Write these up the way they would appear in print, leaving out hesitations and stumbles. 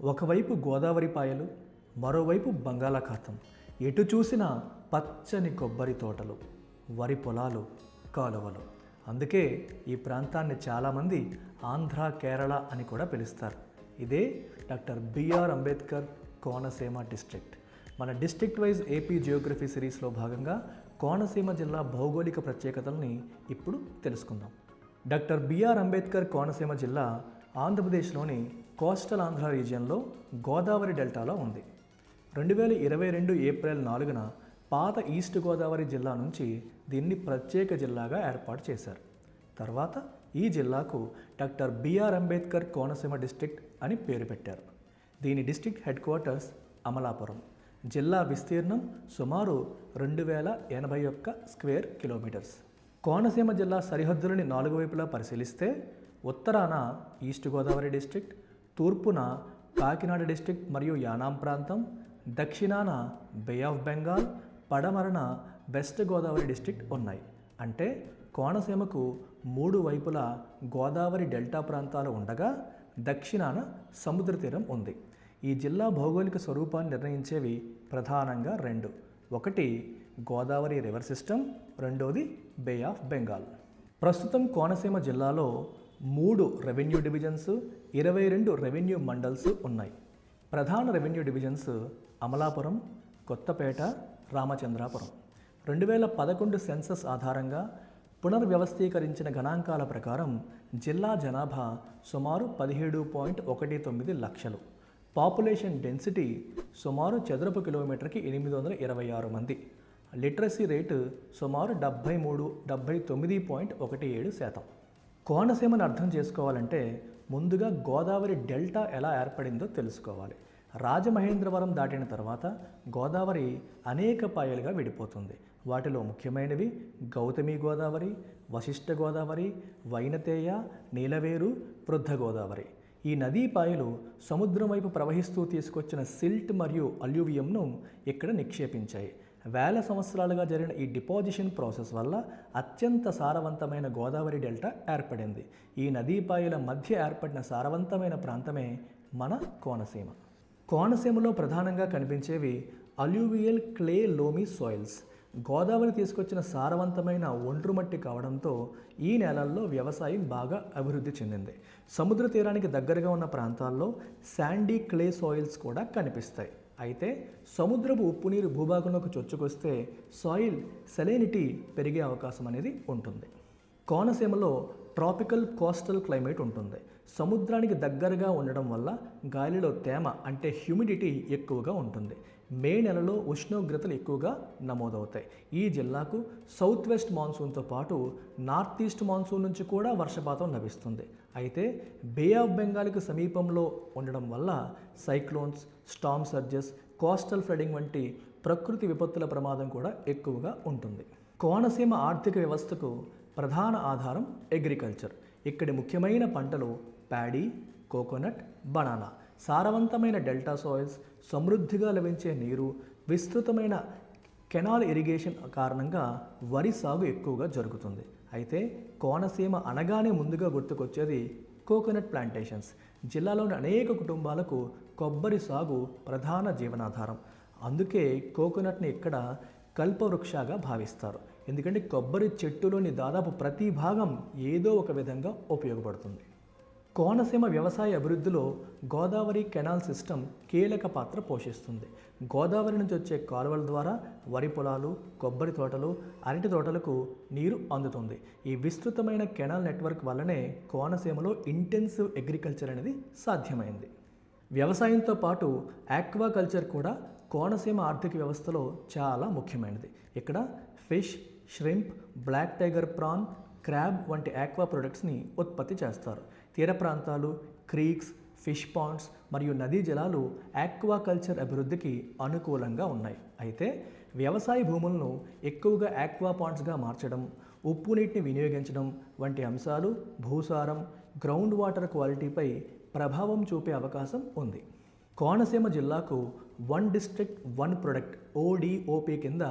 ఒకవైపు గోదావరి పాయలు, మరోవైపు బంగాళాఖాతం. ఎటు చూసినా పచ్చని కొబ్బరి తోటలు, వరి పొలాలు, కాలువలు. అందుకే ఈ ప్రాంతాన్ని చాలామంది ఆంధ్ర, కేరళ అని కూడా పిలుస్తారు. ఇదే doctor BR Ambedkar Konaseema district. మన డిస్ట్రిక్ట్ వైజ్ ఏపీ జియోగ్రఫీ సిరీస్లో భాగంగా కోనసీమ జిల్లా భౌగోళిక ప్రత్యేకతల్ని ఇప్పుడు తెలుసుకుందాం. డాక్టర్ బిఆర్ అంబేద్కర్ కోనసీమ జిల్లా ఆంధ్రప్రదేశ్లోని కోస్టల్ ఆంధ్ర రీజియన్లో గోదావరి డెల్టాలో ఉంది. 2022 ఏప్రిల్ 4న పాత ఈస్ట్ గోదావరి జిల్లా నుంచి దీన్ని ప్రత్యేక జిల్లాగా ఏర్పాటు చేశారు. తర్వాత ఈ జిల్లాకు doctor BR Ambedkar Konaseema district అని పేరు పెట్టారు. దీని డిస్ట్రిక్ట్ హెడ్ క్వార్టర్స్ అమలాపురం. జిల్లా విస్తీర్ణం సుమారు 2081 స్క్వేర్ కిలోమీటర్స్. కోనసీమ జిల్లా సరిహద్దులని 4 వైపులా పరిశీలిస్తే ఉత్తరాన ఈస్ట్ గోదావరి డిస్ట్రిక్ట్, తూర్పున కాకినాడ డిస్ట్రిక్ట్ మరియు యానాం ప్రాంతం, దక్షిణాన బే ఆఫ్ బెంగాల్, పడమరన వెస్ట్ గోదావరి డిస్ట్రిక్ట్ ఉన్నాయి. అంటే కోనసీమకు 3 వైపులా గోదావరి డెల్టా ప్రాంతాలు ఉండగా దక్షిణాన సముద్ర తీరం ఉంది. ఈ జిల్లా భౌగోళిక స్వరూపాన్ని నిర్ణయించేవి ప్రధానంగా 2. ఒకటి గోదావరి రివర్ సిస్టమ్, రెండోది బే ఆఫ్ బెంగాల్. ప్రస్తుతం కోనసీమ జిల్లాలో 3 రెవెన్యూ డివిజన్స్, 22 రెవెన్యూ మండల్స్ ఉన్నాయి. ప్రధాన revenue divisions Amalapuram, Kothapeta, Ramachandrapuram. 2011 census ఆధారంగా పునర్వ్యవస్థీకరించిన గణాంకాల ప్రకారం జిల్లా జనాభా సుమారు 17.19 లక్షలు. పాపులేషన్ డెన్సిటీ సుమారు చదరపు కిలోమీటర్కి 826 మంది. లిటరసీ రేటు సుమారు 79.17%. కోనసీమను అర్థం చేసుకోవాలంటే ముందుగా గోదావరి డెల్టా ఎలా ఏర్పడిందో తెలుసుకోవాలి. రాజమహేంద్రవరం దాటిన తర్వాత గోదావరి అనేక పాయలుగా విడిపోతుంది. వాటిలో ముఖ్యమైనవి గౌతమి గోదావరి, వశిష్ఠ గోదావరి, వైనతేయ, నీలవేరు, వృద్ధ గోదావరి. ఈ నదీ పాయలు సముద్రం వైపు ప్రవహిస్తూ తీసుకొచ్చిన సిల్ట్ మరియు అల్యూవియంను ఇక్కడ నిక్షేపించాయి. వేల సంవత్సరాలుగా జరిగిన ఈ డిపాజిషన్ ప్రాసెస్ వల్ల అత్యంత సారవంతమైన గోదావరి డెల్టా ఏర్పడింది. ఈ నదీపాయల మధ్య ఏర్పడిన సారవంతమైన ప్రాంతమే మన కోనసీమ. కోనసీమలో ప్రధానంగా కనిపించేవి alluvial clay loamy soils. Godavari తీసుకొచ్చిన సారవంతమైన ఒండ్రుమట్టి కావడంతో ఈ నేలల్లో వ్యవసాయం బాగా అభివృద్ధి చెందింది. సముద్ర తీరానికి దగ్గరగా ఉన్న ప్రాంతాల్లో శాండీ క్లే సాయిల్స్ కూడా కనిపిస్తాయి. అయితే సముద్రపు ఉప్పు నీరు భూభాగంలోకి చొచ్చుకొస్తే సాయిల్ సెలైనిటీ పెరిగే అవకాశం అనేది ఉంటుంది. కోనసీమలో ట్రాపికల్ కోస్టల్ క్లైమేట్ ఉంటుంది. సముద్రానికి దగ్గరగా ఉండడం వల్ల గాలిలో తేమ అంటే హ్యూమిడిటీ ఎక్కువగా ఉంటుంది. మే నెలలో ఉష్ణోగ్రతలు ఎక్కువగా నమోదవుతాయి. ఈ జిల్లాకు సౌత్ వెస్ట్ మాన్సూన్తో పాటు నార్త్ ఈస్ట్ మాన్సూన్ నుంచి కూడా వర్షపాతం లభిస్తుంది. అయితే బే ఆఫ్ బెంగాల్కి సమీపంలో ఉండడం వల్ల cyclones, Storm surges, coastal flooding వంటి ప్రకృతి విపత్తుల ప్రమాదం కూడా ఎక్కువగా ఉంటుంది. కోనసీమ ఆర్థిక వ్యవస్థకు ప్రధాన ఆధారం అగ్రికల్చర్. ఇక్కడి ముఖ్యమైన పంటలు ప్యాడీ, కోకోనట్, బనానా. సారవంతమైన డెల్టా సాయిల్స్, సమృద్ధిగా లభించే నీరు, విస్తృతమైన కెనాల్ ఇరిగేషన్ కారణంగా వరి సాగు ఎక్కువగా జరుగుతుంది. అయితే కోనసీమ అనగానే ముందుగా గుర్తుకొచ్చేది కోకోనట్ ప్లాంటేషన్స్. జిల్లాలోని అనేక కుటుంబాలకు కొబ్బరి సాగు ప్రధాన జీవనాధారం. అందుకే కోకోనట్ని ఇక్కడ కల్పవృక్షగా భావిస్తారు. ఎందుకంటే కొబ్బరి చెట్టులోని దాదాపు ప్రతి భాగం ఏదో ఒక విధంగా ఉపయోగపడుతుంది. కోనసీమ వ్యవసాయ అభివృద్ధిలో గోదావరి కెనాల్ సిస్టమ్ కీలక పాత్ర పోషిస్తుంది. గోదావరి నుంచి వచ్చే కాలువల ద్వారా వరి పొలాలు, కొబ్బరి తోటలు, అరటి తోటలకు నీరు అందుతుంది. ఈ విస్తృతమైన కెనాల్ నెట్వర్క్ వల్లనే కోనసీమలో ఇంటెన్సివ్ అగ్రికల్చర్ అనేది సాధ్యమైంది. వ్యవసాయంతో పాటు ఆక్వాకల్చర్ కూడా కోనసీమ ఆర్థిక వ్యవస్థలో చాలా ముఖ్యమైనది. ఇక్కడ fish, shrimp, black tiger prawn, crab వంటి ఆక్వా ప్రొడక్ట్స్ని ఉత్పత్తి చేస్తారు. తీర ప్రాంతాలు, క్రీక్స్, ఫిష్ పాండ్స్ మరియు నదీ జలాలు ఆక్వాకల్చర్ అభివృద్ధికి అనుకూలంగా ఉన్నాయి. అయితే వ్యవసాయ భూములను ఎక్కువగా ఆక్వా పాండ్స్గా మార్చడం, ఉప్పు నీటిని వినియోగించడం వంటి అంశాలు భూసారం, గ్రౌండ్ వాటర్ క్వాలిటీపై ప్రభావం చూపే అవకాశం ఉంది. కోనసీమ జిల్లాకు 1 డిస్ట్రిక్ట్ 1 ప్రొడక్ట్ ODOP కింద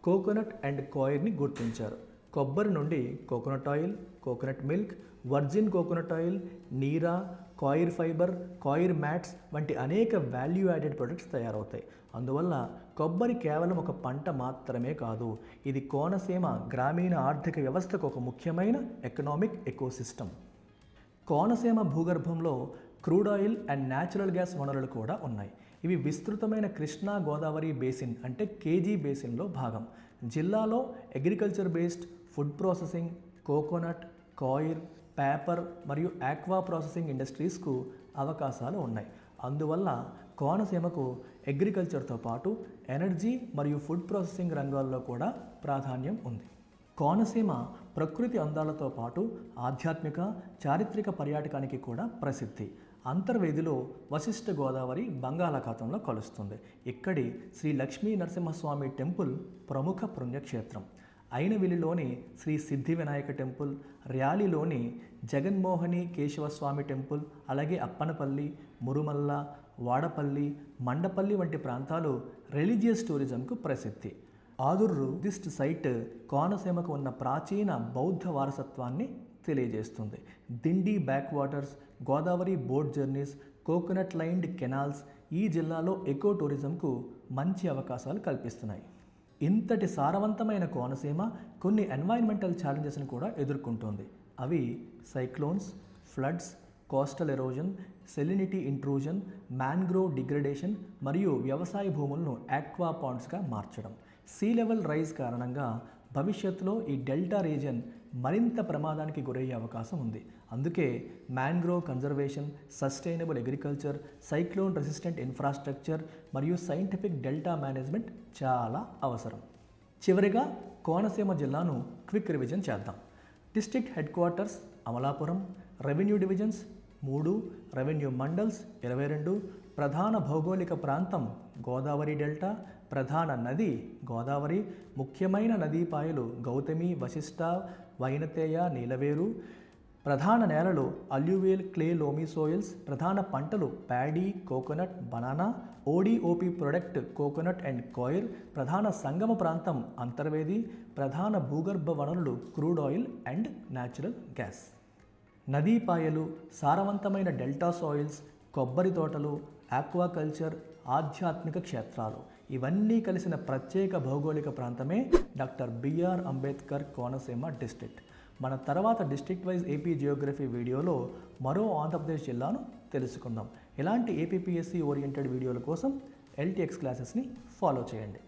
కోకోనట్ అండ్ కాయిర్ని గుర్తించారు. కొబ్బరి నుండి coconut oil, coconut milk, virgin coconut oil, నీరా, కాయిర్ ఫైబర్, కాయిర్ మ్యాట్స్ వంటి అనేక వాల్యూ యాడెడ్ ప్రొడక్ట్స్ తయారవుతాయి. అందువల్ల కొబ్బరి కేవలం ఒక పంట మాత్రమే కాదు, ఇది కోనసీమ గ్రామీణ ఆర్థిక వ్యవస్థకు ఒక ముఖ్యమైన ఎకనామిక్ ఎకోసిస్టమ్. కోనసీమ భూగర్భంలో crude oil and natural gas వనరులు కూడా ఉన్నాయి. ఇవి విస్తృతమైన కృష్ణా గోదావరి బేసిన్ అంటే కేజీ బేసిన్లో భాగం. జిల్లాలో agriculture based food processing, coconut, coir, paper మరియు ఆక్వా ప్రాసెసింగ్ ఇండస్ట్రీస్కు అవకాశాలు ఉన్నాయి. అందువల్ల కోనసీమకు అగ్రికల్చర్తో పాటు ఎనర్జీ మరియు ఫుడ్ ప్రాసెసింగ్ రంగాల్లో కూడా ప్రాధాన్యం ఉంది. కోనసీమ ప్రకృతి అందాలతో పాటు ఆధ్యాత్మిక, చారిత్రక పర్యాటకానికి కూడా ప్రసిద్ధి. అంతర్వేదిలో వశిష్ఠ గోదావరి బంగాళాఖాతంలో కలుస్తుంది. ఇక్కడి శ్రీ లక్ష్మీ నరసింహస్వామి టెంపుల్ ప్రముఖ పుణ్యక్షేత్రం. అయినవిలిలోని శ్రీ సిద్ధి వినాయక టెంపుల్, ర్యాలీలోని జగన్మోహని కేశవస్వామి టెంపుల్, అలాగే అప్పనపల్లి, మురుమల్ల, వాడపల్లి, మండపల్లి వంటి ప్రాంతాలు రిలీజియస్ టూరిజంకు ప్రసిద్ధి. ఆదుర్రు బుద్ధిస్ట్ సైట్ కోనసీమకు ఉన్న ప్రాచీన బౌద్ధ వారసత్వాన్ని తెలియజేస్తుంది. Dindi back waters, Godavari boat journeys, coconut lined canals ఈ జిల్లాలో ఎకో టూరిజంకు మంచి అవకాశాలు కల్పిస్తున్నాయి. ఇంతటి సారవంతమైన కోనసీమ కొన్ని ఎన్వైరన్మెంటల్ ఛాలెంజెస్ని కూడా ఎదుర్కొంటోంది. అవి cyclones, floods, coastal erosion, salinity intrusion, mangrove degradation మరియు వ్యవసాయ భూములను ఆక్వా పాండ్స్గా మార్చడం. సీ లెవెల్ రైజ్ కారణంగా భవిష్యత్తులో ఈ డెల్టా రీజియన్ మరింత ప్రమాదానికి గురయ్యే అవకాశం ఉంది. అందుకే mangrove conservation, sustainable agriculture, cyclone resistant infrastructure మరియు సైంటిఫిక్ డెల్టా మేనేజ్మెంట్ చాలా అవసరం. చివరిగా కోనసీమ జిల్లాను క్విక్ రివిజన్ చేద్దాం. District head quarters Amalapuram, revenue divisions 3, revenue mandals 22, ప్రధాన భౌగోళిక ప్రాంతం గోదావరి డెల్టా, ప్రధాన నది గోదావరి, ముఖ్యమైన నదీపాయలు గౌతమి, వశిష్ట, వైనతేయ, నీలవేరు, ప్రధాన నేలలు అల్యూవియల్ క్లే లోమీ సోయిల్స్, ప్రధాన పంటలు paddy, coconut, banana, ODOP product coconut and coir, ప్రధాన సంగమ ప్రాంతం అంతర్వేది, ప్రధాన భూగర్భ వనరులు crude oil and natural gas. నదీపాయలు, సారవంతమైన డెల్టా సాయిల్స్, కొబ్బరి తోటలు, ఆక్వాకల్చర్, ఆధ్యాత్మిక క్షేత్రాలు ఇవన్నీ కలిసిన ప్రత్యేక భౌగోళిక ప్రాంతమే doctor BR Ambedkar Konaseema district. మన తర్వాత డిస్ట్రిక్ట్ వైజ్ ఏపీ జియోగ్రఫీ వీడియోలో మరో ఆంధ్రప్రదేశ్ జిల్లాను తెలుసుకుందాం. ఇలాంటి ఏపీపీఎస్సీ ఓరియంటెడ్ వీడియోల కోసం LTX క్లాసెస్ని ఫాలో చేయండి.